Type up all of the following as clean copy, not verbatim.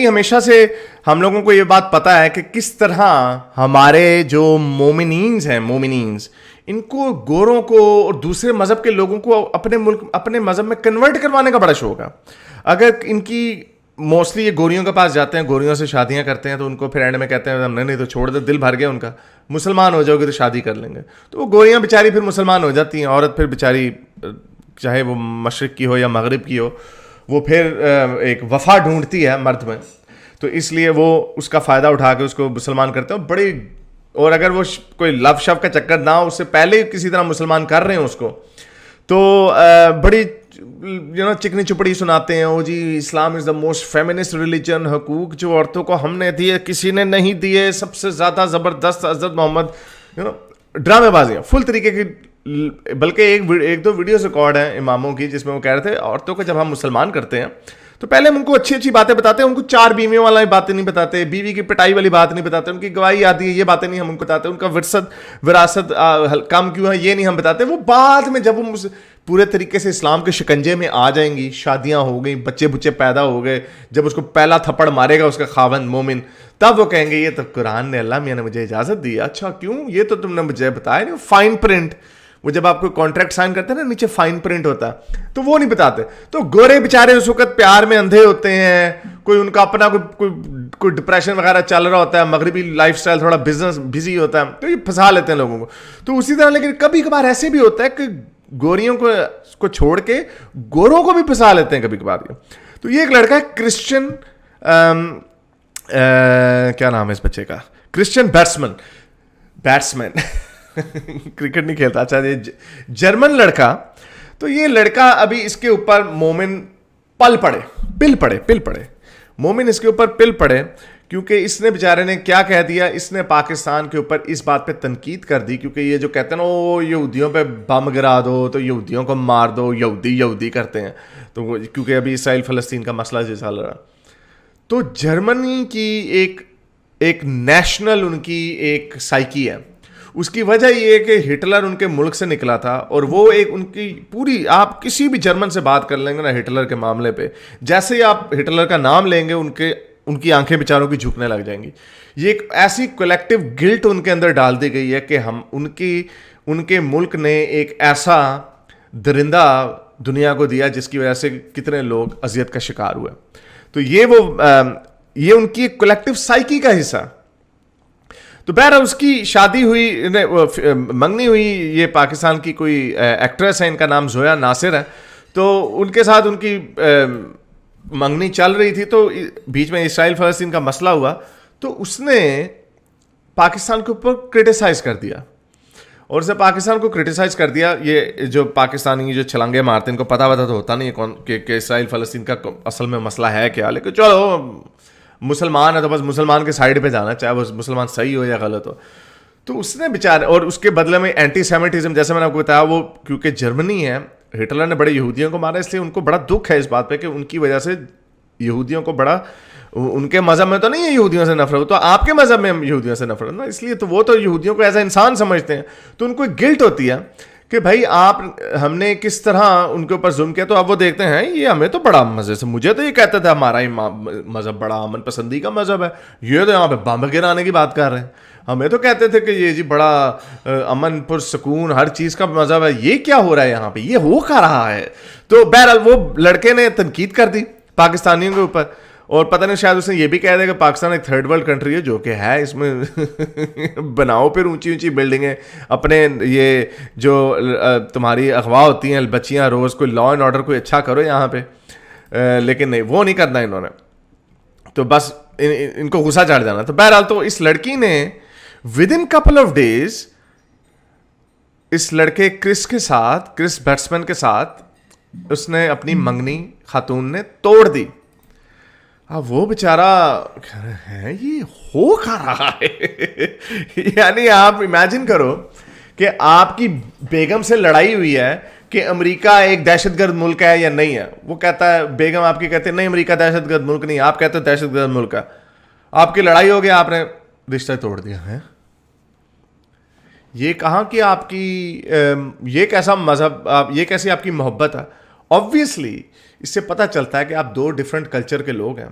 ہمیشہ سے ہم لوگوں کو یہ بات پتا ہے کہ کس طرح ہمارے جو مومنینز ہیں، مومنینز، ان کو گوروں کو اور دوسرے مذہب کے لوگوں کو اپنے ملک اپنے مذہب میں کنورٹ کروانے کا بڑا شوق ہے. اگر ان کی موسٹلی یہ گوریوں کے پاس جاتے ہیں، گوریوں سے شادیاں کرتے ہیں، تو ان کو پھر اینڈ میں کہتے ہیں ہم نے نہیں تو چھوڑ دے، دل بھر گیا ان کا، مسلمان ہو جاؤ گے تو شادی کر لیں گے. تو وہ گوریاں بیچاری پھر مسلمان ہو جاتی ہیں. عورت پھر بیچاری چاہے وہ مشرق کی ہو یا مغرب کی ہو، وہ پھر ایک وفا ڈھونڈتی ہے مرد میں، تو اس لیے وہ اس کا فائدہ اٹھا کے اس کو مسلمان کرتے ہیں. بڑی، اور اگر وہ کوئی لو شو کا چکر نہ ہو، اس سے پہلے کسی طرح مسلمان کر رہے ہیں اس کو، تو بڑی چکنی چپڑی سناتے ہیں، وہ جی اسلام از دا موسٹ فیمنسٹ ریلیجن، حقوق جو عورتوں کو ہم نے دیے کسی نے نہیں دیے، سب سے زیادہ زبردست حضرت محمد، ڈرامے بازیاں فل طریقے کی. بلکہ ایک دو ویڈیوز ریکارڈ ہیں اماموں کی جس میں وہ کہہ رہے تھے عورتوں کو جب ہم مسلمان کرتے ہیں تو پہلے ہم ان کو اچھی اچھی باتیں بتاتے ہیں، ان کو 4 بیویوں والی باتیں نہیں بتاتے، بیوی کی پٹائی والی بات نہیں بتاتے، ان کی گواہی آتی ہے یہ باتیں نہیں ہم ان کو بتاتے، ان کا وراثت کم کیوں ہے یہ نہیں ہم بتاتے. وہ بعد میں جب وہ پورے طریقے سے اسلام کے شکنجے میں آ جائیں گی، شادیاں ہو گئیں، بچے بچے پیدا ہو گئے، جب اس کو پہلا تھپڑ مارے گا اس کا خاوند مومن، تب وہ کہیں گے یہ تو قرآن نے، اللہ میاں نے مجھے اجازت دی. اچھا کیوں؟ یہ تو تم نے مجھے بتایا نہیں. فائن پرنٹ، وہ جب آپ کو کانٹریکٹ سائن کرتے ہیں نا، نیچے فائن پرنٹ ہوتا ہے، تو وہ نہیں بتاتے. تو گورے بیچارے اس وقت پیار میں اندھے ہوتے ہیں، کوئی ان کا اپنا کوئی ڈپریشن وغیرہ چل رہا ہوتا ہے، مغربی لائف سٹائل تھوڑا بزنس بزی ہوتا ہے، تو یہ پھنسا لیتے ہیں لوگوں کو. تو اسی طرح لیکن کبھی کبھار ایسے بھی ہوتا ہے کہ گوریوں کو چھوڑ کے گوروں کو بھی پھنسا لیتے ہیں کبھی کبھار. تو یہ ایک لڑکا ہے کرسچن، کیا نام ہے اس بچے کا، کرسچن بیٹسمین کرکٹ نہیں کھیلتا، اچھا یہ جرمن لڑکا. تو یہ لڑکا ابھی اس کے اوپر مومن پل پڑے مومن اس کے اوپر پل پڑے، کیونکہ اس نے بیچارے نے کیا کہہ دیا، اس نے پاکستان کے اوپر اس بات پہ تنقید کر دی، کیونکہ یہ جو کہتے ہیں نا وہ یہودیوں پہ بم گرا دو تو یہودیوں کو مار دو، یہودی کرتے ہیں، تو وہ کیونکہ ابھی اسرائیل فلسطین کا مسئلہ جو چل رہا. تو جرمنی کی ایک نیشنل ان کی ایک سائیکی ہے. اس کی وجہ یہ ہے کہ ہٹلر ان کے ملک سے نکلا تھا، اور وہ ایک ان کی پوری، آپ کسی بھی جرمن سے بات کر لیں گے نا ہٹلر کے معاملے پہ، جیسے ہی آپ ہٹلر کا نام لیں گے ان کی آنکھیں بیچاروں کی جھکنے لگ جائیں گی. یہ ایک ایسی کولیکٹیو گلٹ ان کے اندر ڈال دی گئی ہے کہ ہم ان کے ملک نے ایک ایسا درندہ دنیا کو دیا جس کی وجہ سے کتنے لوگ اذیت کا شکار ہوئے. تو یہ ان کی ایک کولیکٹیو سائیکی کا حصہ. تو بہرحال اس کی شادی ہوئی، منگنی ہوئی، یہ پاکستان کی کوئی ایکٹریس ہے، ان کا نام زویا ناصر ہے. تو ان کے ساتھ ان کی منگنی چل رہی تھی، تو بیچ میں اسرائیل فلسطین کا مسئلہ ہوا، تو اس نے پاکستان کے اوپر کرٹیسائز کر دیا، اور اسے پاکستان کو کرٹیسائز کر دیا. یہ جو پاکستانی جو چھلانگے مارتے ہیں، ان کو پتہ تو ہوتا نہیں ہے کہ اسرائیل فلسطین کا اصل میں مسئلہ ہے کیا، لیکن چلو مسلمان ہے تو بس مسلمان کے سائڈ پہ جانا، چاہے وہ مسلمان صحیح ہو یا غلط ہو. تو اس نے بیچارے، اور اس کے بدلے میں اینٹی سیمیٹزم، جیسے میں نے آپ کو بتایا، وہ کیونکہ جرمنی ہے، ہٹلر نے بڑے یہودیوں کو مارا، اس لیے ان کو بڑا دکھ ہے اس بات پہ کہ ان کی وجہ سے یہودیوں کو بڑا، ان کے مذہب میں تو نہیں ہے یہودیوں سے نفرت، تو آپ کے مذہب میں یہودیوں سے نفرت نا، اس لیے تو وہ تو یہودیوں کو ایسا انسان سمجھتے ہیں. تو ان کو ایک گلٹ ہوتی ہے کہ بھائی ہم نے کس طرح ان کے اوپر ظلم کیا. تو اب وہ دیکھتے ہیں یہ ہمیں تو بڑا مزے سے، مجھے تو یہ کہتے تھے ہمارا مذہب بڑا امن پسندی کا مذہب ہے، یہ تو یہاں پہ بم گرانے کی بات کر رہے ہیں. ہمیں تو کہتے تھے کہ یہ جی بڑا امن پرسکون ہر چیز کا مذہب ہے، یہ کیا ہو رہا ہے یہاں پہ، یہ ہو کیا رہا ہے. تو بہرحال وہ لڑکے نے تنقید کر دی پاکستانیوں کے اوپر، اور پتہ نہیں شاید اس نے یہ بھی کہہ دیا کہ پاکستان ایک تھرڈ ورلڈ کنٹری ہے، جو کہ ہے، اس میں بناؤ پھر اونچی اونچی بلڈنگیں، اپنے یہ جو تمہاری اغوا ہوتی ہیں بچیاں روز، کوئی لا اینڈ آرڈر کوئی اچھا کرو یہاں پہ. لیکن نہیں، وہ نہیں کرنا انہوں نے، تو بس ان کو غصہ چڑھ جانا. تو بہرحال تو اس لڑکی نے with in couple of days اس لڑکے کرس بیٹسمین کے ساتھ اس نے اپنی منگنی خاتون نے توڑ دی. اب وہ بیچارہ ہے یہ ہو کھا رہا ہے. یعنی آپ امیجن کرو کہ آپ کی بیگم سے لڑائی ہوئی ہے کہ امریکہ ایک دہشت گرد ملک ہے یا نہیں ہے. وہ کہتا ہے، بیگم آپ کی کہتے ہیں نہیں امریکہ دہشت گرد ملک نہیں، آپ کہتے ہیں دہشت گرد ملک ہے. آپ کی لڑائی ہو گیا، آپ نے رشتہ توڑ دیا ہے. یہ کہاں کہ آپ کی یہ کیسا مذہب، یہ کیسی آپ کی محبت ہے. آبویسلی اس سے پتہ چلتا ہے کہ آپ دو ڈفرینٹ کلچر کے لوگ ہیں.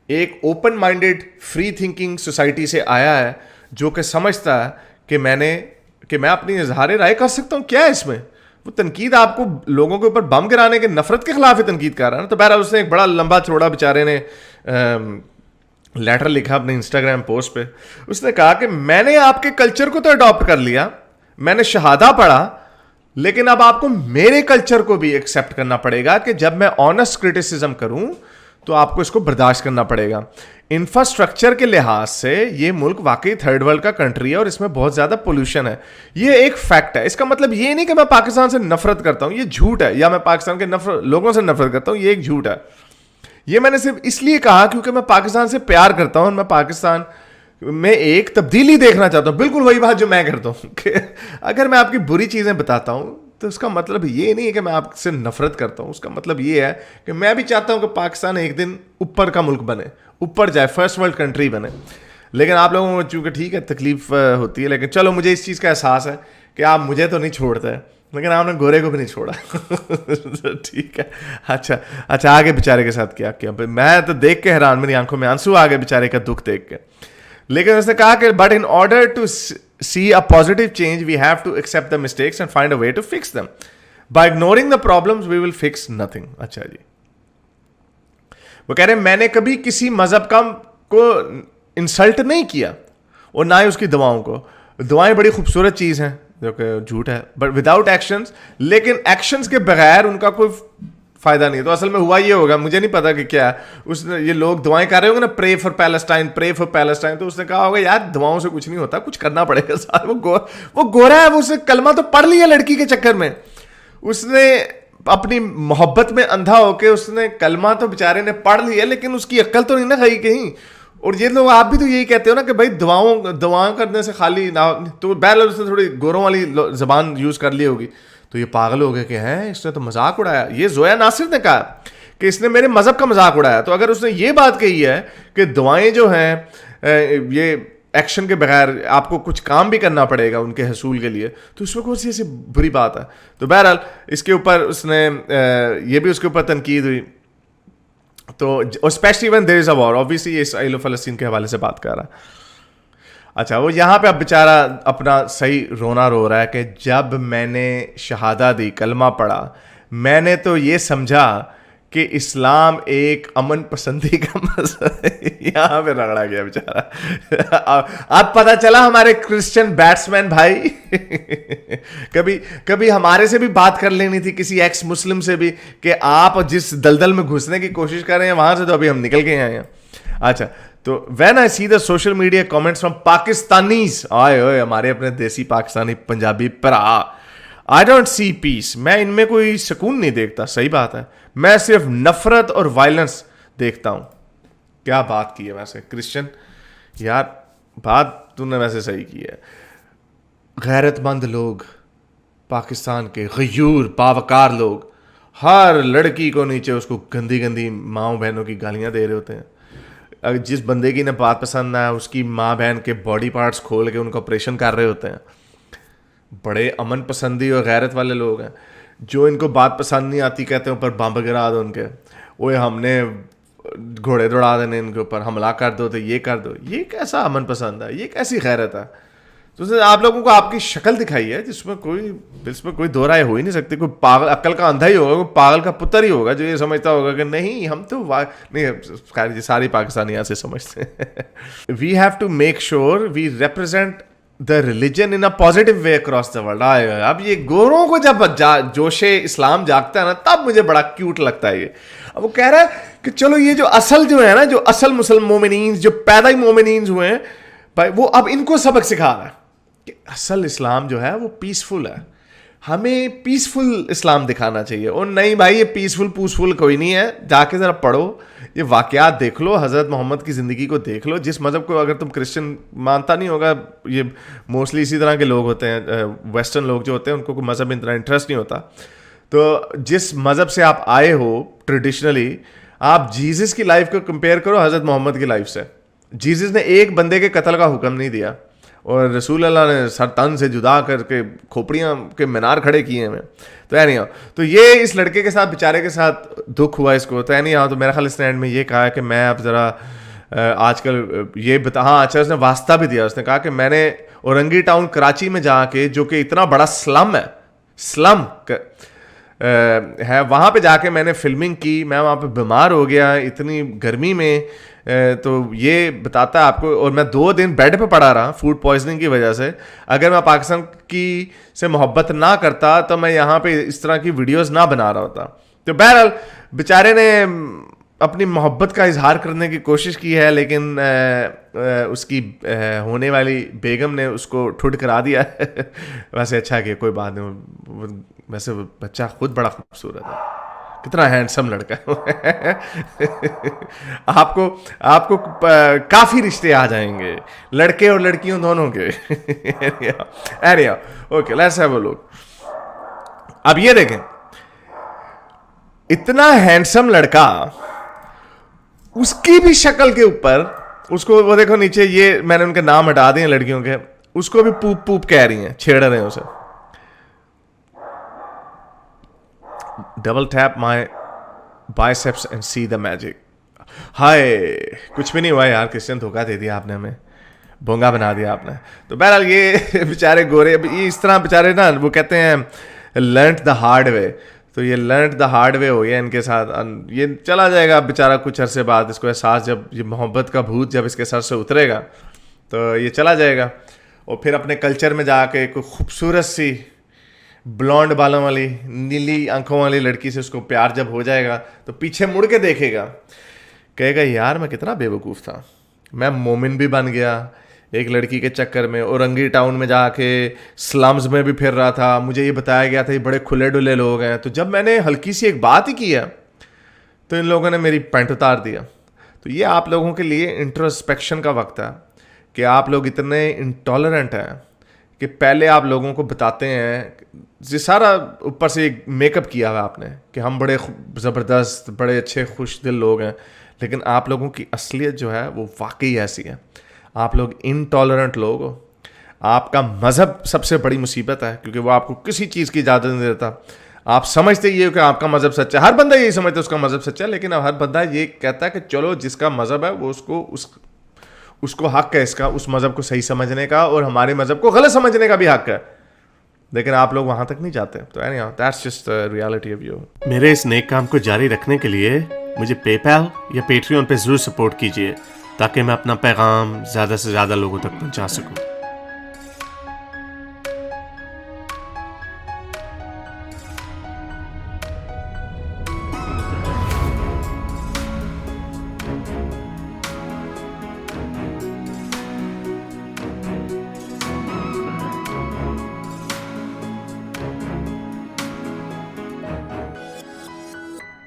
ایک open minded free thinking society سے آیا ہے جو کہ سمجھتا ہے کہ میں اپنی اظہار رائے کر سکتا ہوں. کیا ہے اس میں؟ وہ تنقید آپ کو لوگوں کے اوپر بم گرانے کے نفرت کے خلاف ہی تنقید کر رہا ہے نا. تو بہرحال اس نے ایک بڑا لمبا چوڑا بیچارے نے لیٹر لکھا اپنے انسٹاگرام پوسٹ پہ. اس نے کہا کہ میں نے آپ کے کلچر کو تو اڈاپٹ کر لیا, میں نے شہادہ پڑھا, لیکن اب آپ کو میرے کلچر کو بھی ایکسیپٹ کرنا پڑے گا کہ جب میں آنیسٹ کرٹیسزم کروں تو آپ کو اس کو برداشت کرنا پڑے گا. انفراسٹرکچر کے لحاظ سے یہ ملک واقعی تھرڈ ورلڈ کا کنٹری ہے اور اس میں بہت زیادہ پولوشن ہے. یہ ایک فیکٹ ہے. اس کا مطلب یہ نہیں کہ میں پاکستان سے نفرت کرتا ہوں, یہ جھوٹ ہے, یا میں پاکستان کے لوگوں سے نفرت کرتا ہوں, یہ ایک جھوٹ ہے. یہ میں نے صرف اس لیے کہا کیونکہ میں پاکستان سے پیار کرتا ہوں اور میں پاکستان میں ایک تبدیلی دیکھنا چاہتا ہوں. بالکل وہی بات جو میں کرتا ہوں کہ اگر میں آپ کی بری چیزیں بتاتا ہوں تو اس کا مطلب یہ نہیں ہے کہ میں آپ سے نفرت کرتا ہوں. اس کا مطلب یہ ہے کہ میں بھی چاہتا ہوں کہ پاکستان ایک دن اوپر کا ملک بنے, اوپر جائے, فرسٹ ورلڈ کنٹری بنے. لیکن آپ لوگوں کو چونکہ ٹھیک ہے تکلیف ہوتی ہے, لیکن چلو مجھے اس چیز کا احساس ہے کہ آپ مجھے تو نہیں چھوڑتے, لیکن آپ نے گورے کو بھی نہیں چھوڑا. ٹھیک ہے. اچھا آگے بیچارے کے ساتھ کیا میں تو دیکھ کے حیران, میری آنکھوں میں آنسو آ گئے بیچارے کا دکھ دیکھ کے. لیکن اس نے کہا کہ but in order to see a positive change we have to accept the mistakes and find a way to fix them. By ignoring the problems we will fix nothing. اچھا جی, وہ کہہ رہے ہیں میں نے کبھی کسی مذہب کو انسلٹ نہیں کیا اور نہ ہی اس کی دعاؤں کو. دعائیں بڑی خوبصورت چیز ہیں جو کہ جھوٹ ہے, بٹ وداؤٹ ایکشنز, لیکن ایکشنز کے بغیر ان کا کوئی فائدہ نہیں. تو اصل میں ہوا یہ ہوگا, مجھے نہیں پتا کہ کیا ہے, اس نے یہ لوگ دعائیں کر رہے ہوں گے نا, pray for Palestine, pray for Palestine, تو اس نے کہا ہوگا یار دعاؤں سے کچھ نہیں ہوتا, کچھ کرنا پڑے گا ساتھ. وہ گورا ہے, وہ اس نے کلمہ تو پڑھ لیا لڑکی کے چکر میں, اس نے اپنی محبت میں اندھا ہو کے اس نے کلمہ تو بیچارے نے پڑھ لیا, لیکن اس کی عقل تو نہیں نہ گئی کہیں. اور یہ لوگ آپ بھی تو یہی کہتے ہو نا کہ بھائی دعاؤں کرنے سے خالی نہ, تو بہرحال اس نے تھوڑی گوروں والی زبان یوز کر لی ہوگی, تو یہ پاگل ہو گئے کہ ہیں اس نے تو مذاق اڑایا. یہ زویا ناصر نے کہا کہ اس نے میرے مذہب کا مذاق اڑایا. تو اگر اس نے یہ بات کہی ہے کہ دعائیں جو ہیں یہ ایکشن کے بغیر آپ کو کچھ کام بھی کرنا پڑے گا ان کے حصول کے لیے, تو اس میں کون سی ایسی بری بات ہے. تو بہرحال اس کے اوپر اس نے یہ بھی اس کے اوپر تنقید ہوئی. تو specially when there is a war, obviously یہ اسرائیل و فلسطین کے حوالے سے بات کر رہا ہے. اچھا, وہ یہاں پہ اب بیچارہ اپنا صحیح رونا رو رہا ہے کہ جب میں نے شہادہ دی, کلمہ پڑھا, میں نے تو یہ سمجھا کہ اسلام ایک امن پسندی کا مذہب ہے. یہاں پہ رگڑا گیا بیچارہ. اب پتہ چلا ہمارے کرسچن بیٹسمین بھائی کبھی ہمارے سے بھی بات کر لینی تھی, کسی ایکس مسلم سے بھی, کہ آپ جس دلدل میں گھسنے کی کوشش کر رہے ہیں وہاں سے تو ابھی ہم نکل کے آئے ہیں. اچھا, تو when I see the social media comments from Pakistanis, آئے ہوئے ہمارے اپنے دیسی پاکستانی پنجابی پرا, آئی ڈونٹ سی پیس, میں ان میں کوئی سکون نہیں دیکھتا. صحیح بات ہے, میں صرف نفرت اور وائلنس دیکھتا ہوں. کیا بات کی ہے ویسے کرسچن یار, بات تو نے ویسے صحیح کی ہے. غیرت مند لوگ, پاکستان کے غیور باوقار لوگ, ہر لڑکی کو نیچے اس کو گندی گندی ماؤں بہنوں کی گالیاں دے رہے ہوتے ہیں. جس بندے کی انہیں بات پسند نہ ہے اس کی ماں بہن کے باڈی پارٹس کھول کے ان کا آپریشن کر رہے ہوتے ہیں. بڑے امن پسندی اور غیرت والے لوگ ہیں. جو ان کو بات پسند نہیں آتی کہتے ہیں اوپر بمب گرا دو ان کے, وہ ہم نے گھوڑے دوڑا دینے ان کے اوپر, حملہ کر دو تو یہ کر دو. یہ کیسا امن پسند ہے, یہ کیسی غیرت ہے. تو آپ لوگوں کو آپ کی شکل دکھائی ہے جس میں کوئی دو رائے ہو ہی نہیں سکتی. کوئی پاگل عقل کا اندھا ہی ہوگا, کوئی پاگل کا پتر ہی ہوگا جو یہ سمجھتا ہوگا کہ نہیں ہم تو نہیں, ساری پاکستانی ایسے سمجھتے ہیں. We have to make sure we represent the religion in a positive way across the world. اب یہ گوروں کو جب جوش اسلام جاگتا ہے نا تب مجھے بڑا کیوٹ لگتا ہے یہ. اب وہ کہہ رہا ہے کہ چلو یہ جو اصل مسلم مومنین جو پیدا ہی مومنین ہوئے ہیں بھائی, وہ اب ان کو سبق سکھا رہا ہے کہ اصل اسلام جو ہے وہ پیسفل ہے, ہمیں پیسفل اسلام دکھانا چاہیے. اور نہیں بھائی یہ پیسفل کوئی نہیں ہے, جا کے ذرا پڑھو, یہ واقعات دیکھ لو, حضرت محمد کی زندگی کو دیکھ لو. جس مذہب کو اگر تم کرسچن مانتا نہیں ہوگا, یہ موسٹلی اسی طرح کے لوگ ہوتے ہیں, ویسٹرن لوگ جو ہوتے ہیں ان کو کوئی مذہب اتنا انٹرسٹ نہیں ہوتا. تو جس مذہب سے آپ آئے ہو ٹریڈیشنلی, آپ جیزس کی لائف کو کمپیئر کرو حضرت محمد کی لائف سے. جیزس نے ایک بندے کے قتل کا حکم نہیں دیا, اور رسول اللہ نے سر تن سے جدا کر کے کھوپڑیاں کے مینار کھڑے کیے ہیں. تو تو یہ اس لڑکے کے ساتھ بیچارے کے ساتھ دکھ ہوا اس کو. تو تو میرا خیال اس نے اینڈ میں یہ کہا کہ میں اب ذرا آج کل یہ ہاں اچھا اس نے واسطہ بھی دیا. اس نے کہا کہ میں نے اورنگی ٹاؤن کراچی میں جا کے, جو کہ اتنا بڑا سلم ہے, وہاں پہ جا کے میں نے فلمنگ کی. میں وہاں پہ بیمار ہو گیا اتنی گرمی میں. تو یہ بتاتا ہے آپ کو, اور میں 2 دن بیڈ پہ پڑا رہا فوڈ پوائزننگ کی وجہ سے. اگر میں پاکستان کی سے محبت نہ کرتا تو میں یہاں پہ اس طرح کی ویڈیوز نہ بنا رہا ہوتا. تو بہرحال بیچارے نے اپنی محبت کا اظہار کرنے کی کوشش کی ہے, لیکن اس کی ہونے والی بیگم نے اس کو ٹھڈ کرا دیا ہے. ویسے اچھا کہ کوئی بات نہیں, ویسے بچہ خود بڑا خوبصورت ہے, کتنا ہینڈسم لڑکا ہے. آپ کو کافی رشتے آ جائیں گے, لڑکے اور لڑکیوں دونوں کے. اوکے لیٹس ہیو اے لک. اب یہ دیکھیں, اتنا ہینڈسم لڑکا, اس کی بھی شکل کے اوپر اس کو وہ دیکھو نیچے, یہ میں نے ان کے نام ہٹا دیے لڑکیوں کے, اس کو بھی پوپ پوپ کہہ رہی ہیں, چھیڑ رہے ہیں اسے. Double tap my biceps and see the magic. ہائے کچھ بھی نہیں ہوا یار, کرسچن دھوکہ دے دیا آپ نے, ہمیں بونگا بنا دیا آپ نے. تو بہرحال یہ بیچارے گورے اس طرح بیچارے نا, وہ کہتے ہیں لرنٹ دا ہارڈ وے. تو یہ لرنٹ دا ہارڈ وے ہو گیا ان کے ساتھ. یہ چلا جائے گا بیچارہ کچھ عرصے بعد, اس کو احساس, جب یہ محبت کا بھوت جب اس کے سر سے اترے گا تو یہ چلا جائے گا, اور پھر اپنے کلچر میں جا کے کوئی خوبصورت سی بلونڈ بالوں والی نیلی آنکھوں والی لڑکی سے اس کو پیار جب ہو جائے گا تو پیچھے مڑ کے دیکھے گا, کہے گا یار میں کتنا بے وقوف تھا, میں مومن بھی بن گیا ایک لڑکی کے چکر میں, اورنگی ٹاؤن میں جا کے سلمز میں بھی پھر رہا تھا, مجھے یہ بتایا گیا تھا یہ بڑے کھلے ڈلے لوگ ہیں, تو جب میں نے ہلکی سی ایک بات ہی کی ہے تو ان لوگوں نے میری پینٹ اتار دیا. تو یہ آپ لوگوں کے لیے انٹروسپیکشن کا وقت ہے کہ آپ لوگ اتنے انٹالرنٹ ہیں کہ پہلے آپ لوگوں کو بتاتے ہیں, یہ سارا اوپر سے ایک میک اپ کیا ہوا آپ نے کہ ہم بڑے زبردست بڑے اچھے خوش دل لوگ ہیں, لیکن آپ لوگوں کی اصلیت جو ہے وہ واقعی ایسی ہے. آپ لوگ انٹالرنٹ لوگ ہو. آپ کا مذہب سب سے بڑی مصیبت ہے کیونکہ وہ آپ کو کسی چیز کی اجازت نہیں دیتا. آپ سمجھتے یہ ہو کہ آپ کا مذہب سچا ہے, ہر بندہ یہی سمجھتا ہے اس کا مذہب سچا ہے, لیکن اب ہر بندہ یہ کہتا ہے کہ چلو جس کا مذہب ہے وہ اس کو حق ہے اس مذہب کو صحیح سمجھنے کا, اور ہمارے مذہب کو غلط سمجھنے کا بھی حق ہے, لیکن آپ لوگ وہاں تک نہیں جاتے. تو that's just the reality of you. میرے اس نیک کام کو جاری رکھنے کے لیے مجھے پے پیل یا پیٹریون پہ ضرور سپورٹ کیجیے تاکہ میں اپنا پیغام زیادہ سے زیادہ لوگوں تک پہنچا سکوں.